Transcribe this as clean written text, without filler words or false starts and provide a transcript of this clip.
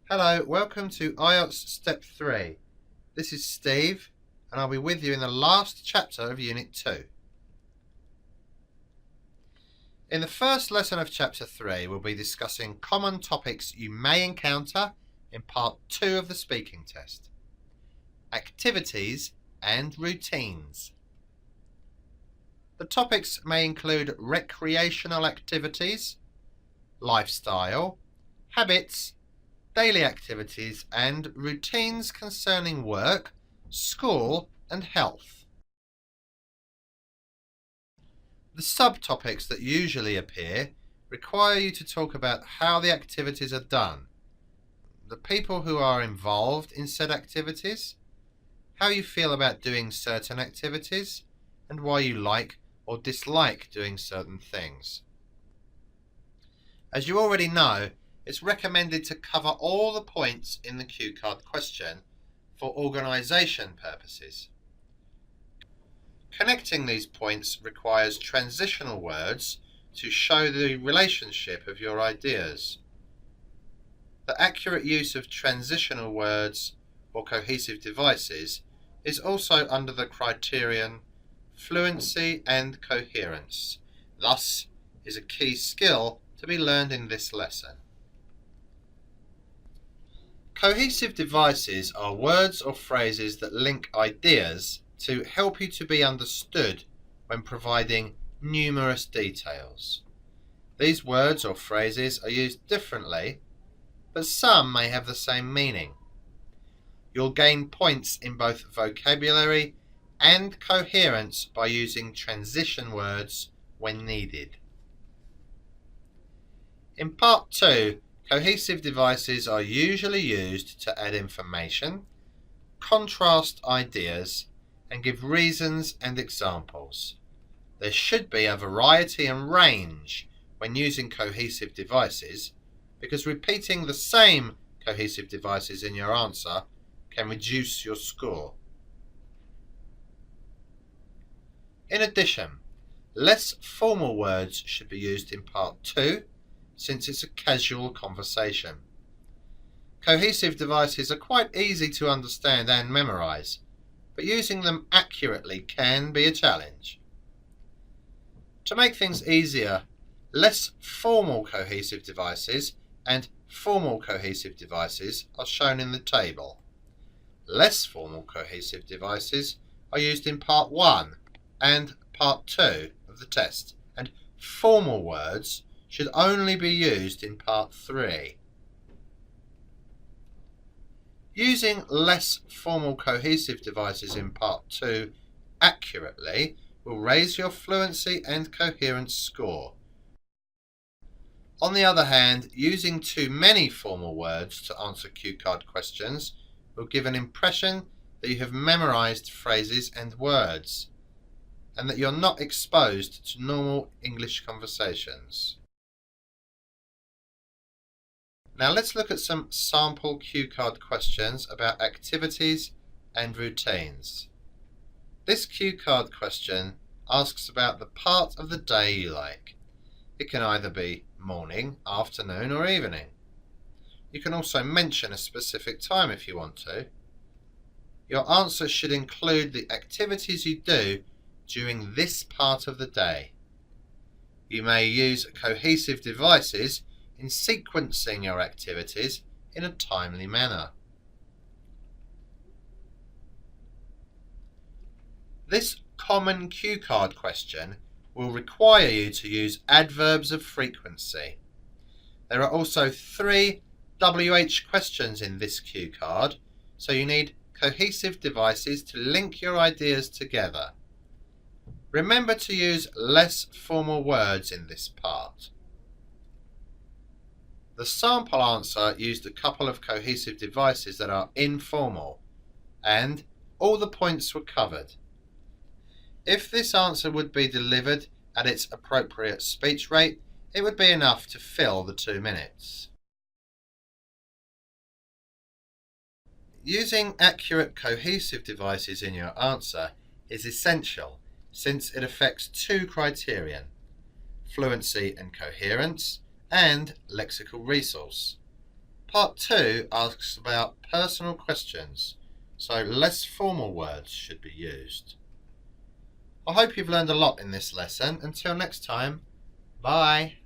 Hello, welcome to Ielts Step 3. This is Steve, and I'll be with you in the last chapter of Unit 2. In the first lesson of Chapter 3, we'll be discussing common topics you may encounter in Part 2 of the speaking test. Activities and routines. The topics may include recreational activities, lifestyle, habits, daily activities and routines concerning work, school and health. The subtopics that usually appear require you to talk about how the activities are done, the people who are involved in said activities, how you feel about doing certain activities, and why you like or dislike doing certain things. As you already know, it's recommended to cover all the points in the cue card question for organisation purposes. Connecting these points requires transitional words to show the relationship of your ideas. The accurate use of transitional words or cohesive devices is also under the criterion fluency and coherence, thus is a key skill to be learned in this lesson. Cohesive devices are words or phrases that link ideas to help you to be understood when providing numerous details. These words or phrases are used differently, but some may have the same meaning. You'll gain points in both vocabulary and coherence by using transition words when needed. In Part 2, cohesive devices are usually used to add information, contrast ideas, and give reasons and examples. There should be a variety and range when using cohesive devices, because repeating the same cohesive devices in your answer can reduce your score. In addition, less formal words should be used in Part 2, since it's a casual conversation. Cohesive devices are quite easy to understand and memorize, but using them accurately can be a challenge. To make things easier, less formal cohesive devices and formal cohesive devices are shown in the table. Less formal cohesive devices are used in Part 1 and Part 2 of the test, and formal words should only be used in Part 3. Using less formal cohesive devices in Part 2 accurately will raise your fluency and coherence score. On the other hand, using too many formal words to answer cue card questions will give an impression that you have memorized phrases and words, and that you're not exposed to normal English conversations. Now let's look at some sample cue card questions about activities and routines. This cue card question asks about the part of the day you like. It can either be morning, afternoon or evening. You can also mention a specific time if you want to. Your answer should include the activities you do during this part of the day. You may use cohesive devices in sequencing your activities in a timely manner. This common cue card question will require you to use adverbs of frequency. There are also 3 WH questions in this cue card, so you need cohesive devices to link your ideas together. Remember to use less formal words in this part. The sample answer used a couple of cohesive devices that are informal, and all the points were covered. If this answer would be delivered at its appropriate speech rate, it would be enough to fill the 2 minutes. Using accurate cohesive devices in your answer is essential, since it affects 2 criterion: fluency and coherence, and lexical resource. Part 2 asks about personal questions, so less formal words should be used. I hope you've learned a lot in this lesson. Until next time, bye.